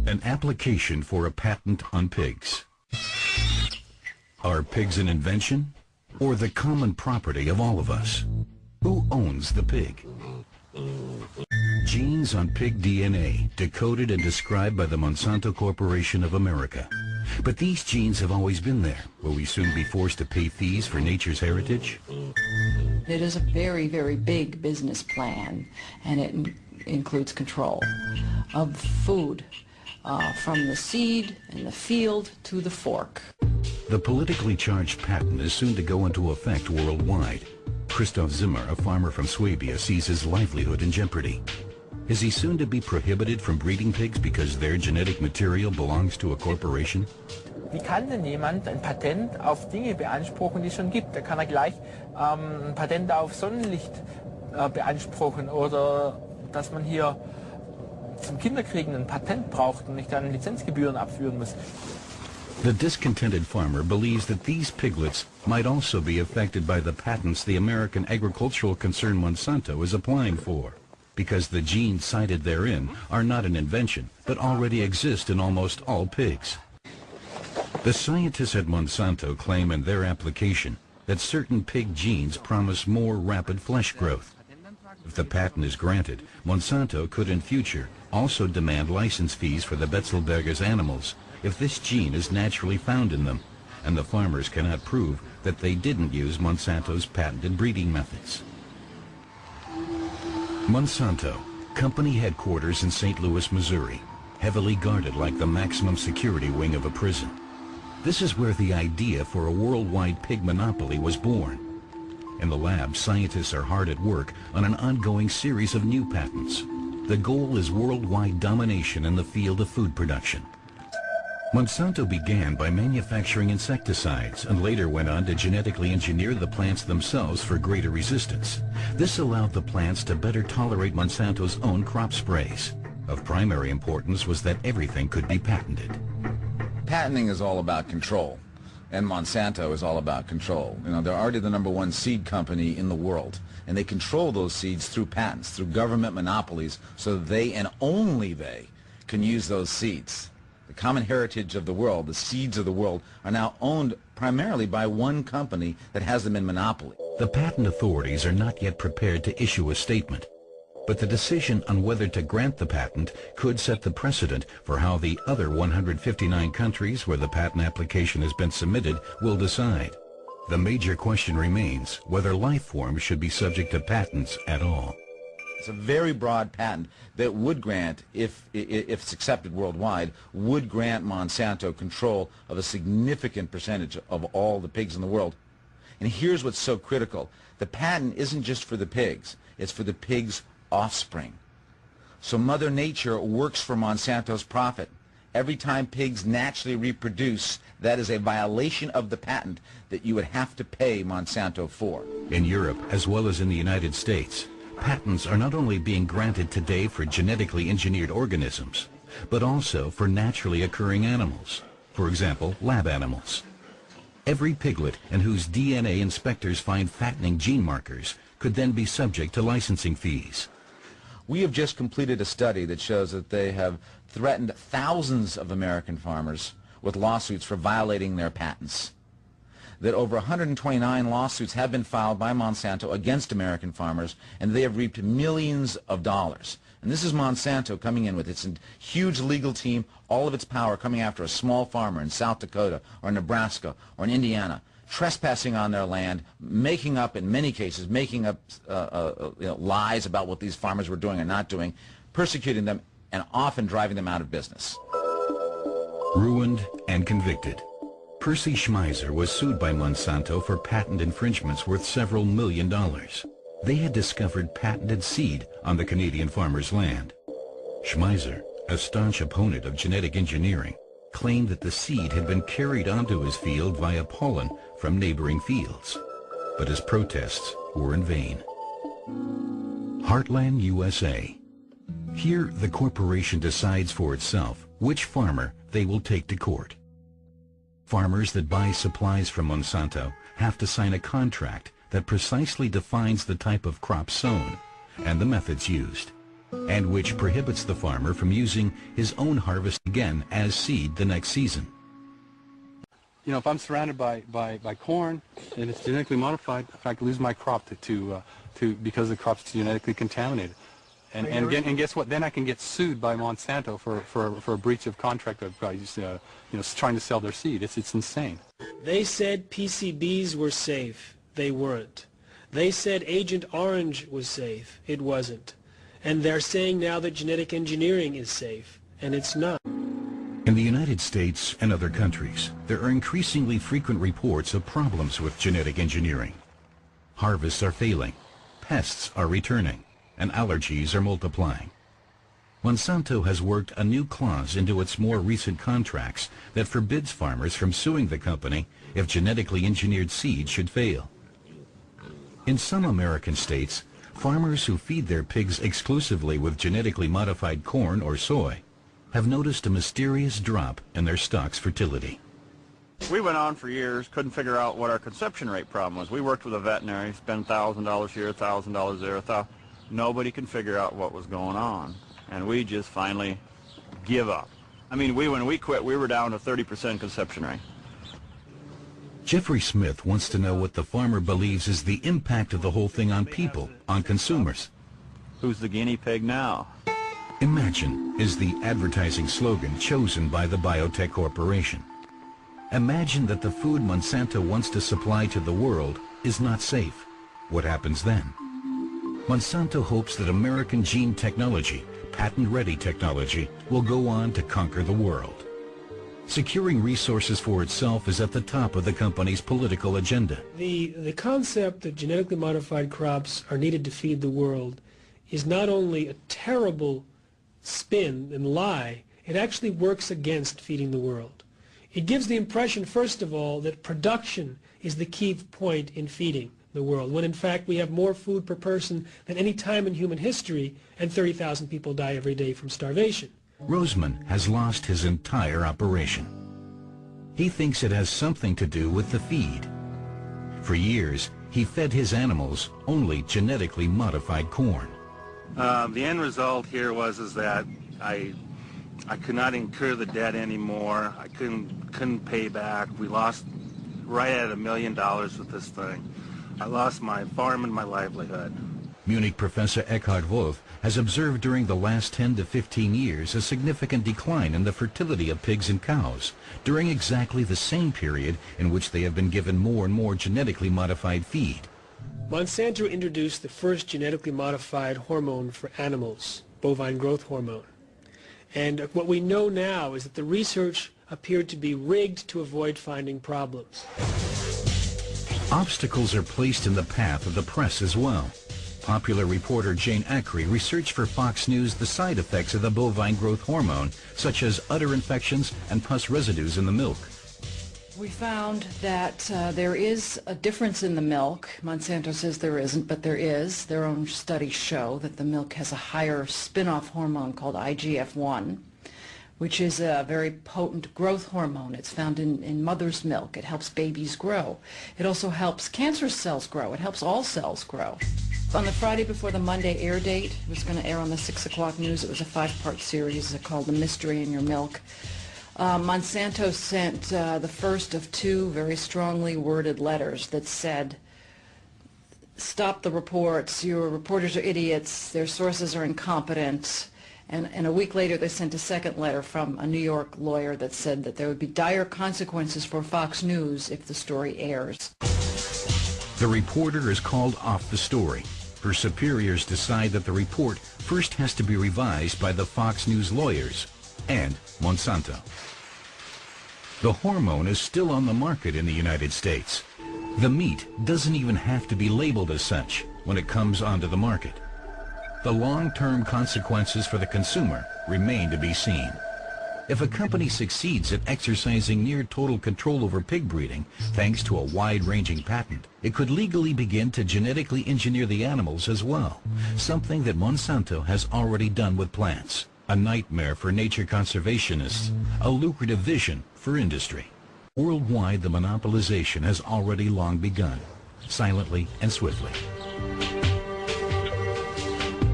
An application for a patent on pigs. Are pigs an invention or the common property of all of us? Who owns the pig? Genes on pig DNA, decoded and described by the Monsanto Corporation of America. But these genes have always been there. Will we soon be forced to pay fees for nature's heritage? It is a very, very big business plan, and it includes control of food, from the seed in the field to the fork. The politically charged patent is soon to go into effect worldwide. Christoph Zimmer, a farmer from Swabia, sees his livelihood in jeopardy. Is he soon to be prohibited from breeding pigs because their genetic material belongs to a corporation? Wie kann denn jemand ein Patent auf Dinge beanspruchen, die es schon gibt? Da kann er gleich ein Patent auf Sonnenlicht beanspruchen oder dass man hier zum Kinderkriegen ein Patent braucht und nicht dann Lizenzgebühren abführen muss. The discontented farmer believes that these piglets might also be affected by the patents the American agricultural concern Monsanto is applying for, because the genes cited therein are not an invention, but already exist in almost all pigs. The scientists at Monsanto claim in their application that certain pig genes promise more rapid flesh growth. If the patent is granted, Monsanto could in future also demand license fees for the Betzelberger's animals if this gene is naturally found in them, and the farmers cannot prove that they didn't use Monsanto's patented breeding methods. Monsanto, company headquarters in St. Louis, Missouri, heavily guarded like the maximum security wing of a prison. This is where the idea for a worldwide pig monopoly was born. In the lab, scientists are hard at work on an ongoing series of new patents. The goal is worldwide domination in the field of food production. Monsanto began by manufacturing insecticides and later went on to genetically engineer the plants themselves for greater resistance. This allowed the plants to better tolerate Monsanto's own crop sprays. Of primary importance was that everything could be patented. Patenting is all about control, and Monsanto is all about control. You know, they're already the #1 seed company in the world, and they control those seeds through patents, through government monopolies, so they and only they can use those seeds. The common heritage of the world, the seeds of the world, are now owned primarily by one company that has them in monopoly. The patent authorities are not yet prepared to issue a statement, but the decision on whether to grant the patent could set the precedent for how the other 159 countries where the patent application has been submitted will decide. The major question remains whether life forms should be subject to patents at all. It's a very broad patent that would grant, if it's accepted worldwide, would grant Monsanto control of a significant percentage of all the pigs in the world. And here's what's so critical. The patent isn't just for the pigs. It's for the pigs' offspring. So Mother Nature works for Monsanto's profit. Every time pigs naturally reproduce, that is a violation of the patent that you would have to pay Monsanto for. In Europe, as well as in the United States, patents are not only being granted today for genetically engineered organisms, but also for naturally occurring animals, for example, lab animals. Every piglet in whose DNA inspectors find fattening gene markers could then be subject to licensing fees. We have just completed a study that shows that they have threatened thousands of American farmers with lawsuits for violating their patents. That over 129 lawsuits have been filed by Monsanto against American farmers, and they have reaped millions of dollars. And this is Monsanto coming in with its huge legal team, all of its power coming after a small farmer in South Dakota or Nebraska or in Indiana, trespassing on their land, making up, in many cases, making up lies about what these farmers were doing or not doing, persecuting them, and often driving them out of business. Ruined and convicted, Percy Schmeiser was sued by Monsanto for patent infringements worth several $1 million. They had discovered patented seed on the Canadian farmer's land. Schmeiser, a staunch opponent of genetic engineering, claimed that the seed had been carried onto his field via pollen from neighboring fields. But his protests were in vain. Heartland USA. Here, the corporation decides for itself which farmer they will take to court. Farmers that buy supplies from Monsanto have to sign a contract that precisely defines the type of crop sown and the methods used. and which prohibits the farmer from using his own harvest again as seed the next season. You know, if I'm surrounded by corn and it's genetically modified, I could lose my crop because the crop's genetically contaminated. And guess what? Then I can get sued by Monsanto for a breach of contract of trying to sell their seed. It's insane. They said PCBs were safe. They weren't. They said Agent Orange was safe. It wasn't. And they're saying now that genetic engineering is safe, and it's not. In the United States and other countries, there are increasingly frequent reports of problems with genetic engineering. Harvests are failing, pests are returning, and allergies are multiplying. Monsanto has worked a new clause into its more recent contracts that forbids farmers from suing the company if genetically engineered seed should fail. In some American states, farmers who feed their pigs exclusively with genetically modified corn or soy have noticed a mysterious drop in their stock's fertility. We went on for years, couldn't figure out what our conception rate problem was. We worked with a veterinary, spent $1,000 here, $1,000 there. Nobody can figure out what was going on. And we just finally give up. I mean, when we quit, we were down to 30% conception rate. Jeffrey Smith wants to know what the farmer believes is the impact of the whole thing on people, on consumers. Who's the guinea pig now? Imagine is the advertising slogan chosen by the biotech corporation. Imagine that the food Monsanto wants to supply to the world is not safe. What happens then? Monsanto hopes that American gene technology, patent-ready technology, will go on to conquer the world. Securing resources for itself is at the top of the company's political agenda. The concept that genetically modified crops are needed to feed the world is not only a terrible spin and lie, it actually works against feeding the world. It gives the impression, first of all, that production is the key point in feeding the world, when in fact we have more food per person than any time in human history, and 30,000 people die every day from starvation. Roseman has lost his entire operation. He thinks it has something to do with the feed. For years, he fed his animals only genetically modified corn. The end result here was that I could not incur the debt anymore. I couldn't pay back. We lost right at $1 million with this thing. I lost my farm and my livelihood. Munich professor Eckhard Wolf has observed during the last 10 to 15 years a significant decline in the fertility of pigs and cows during exactly the same period in which they have been given more and more genetically modified feed. Monsanto introduced the first genetically modified hormone for animals, bovine growth hormone. And what we know now is that the research appeared to be rigged to avoid finding problems. Obstacles are placed in the path of the press as well. Popular reporter Jane Acri researched for Fox News the side effects of the bovine growth hormone, such as udder infections and pus residues in the milk. We found that there is a difference in the milk. Monsanto says there isn't, but there is. Their own studies show that the milk has a higher spin-off hormone called IGF-1, which is a very potent growth hormone. It's found in mother's milk. It helps babies grow. It also helps cancer cells grow. It helps all cells grow. On the Friday before the Monday air date, it was going to air on the 6 o'clock news. It was a 5-part series called The Mystery in Your Milk. Monsanto sent the first of 2 very strongly worded letters that said, stop the reports, your reporters are idiots, their sources are incompetent. And a week later they sent a second letter from a New York lawyer that said that there would be dire consequences for Fox News if the story airs. The reporter is called off the story. Her superiors decide that the report first has to be revised by the Fox News lawyers and Monsanto. The hormone is still on the market in the United States. The meat doesn't even have to be labeled as such when it comes onto the market. The long-term consequences for the consumer remain to be seen. If a company succeeds at exercising near total control over pig breeding, thanks to a wide-ranging patent, it could legally begin to genetically engineer the animals as well, something that Monsanto has already done with plants. A nightmare for nature conservationists, a lucrative vision for industry. Worldwide, the monopolization has already long begun, silently and swiftly.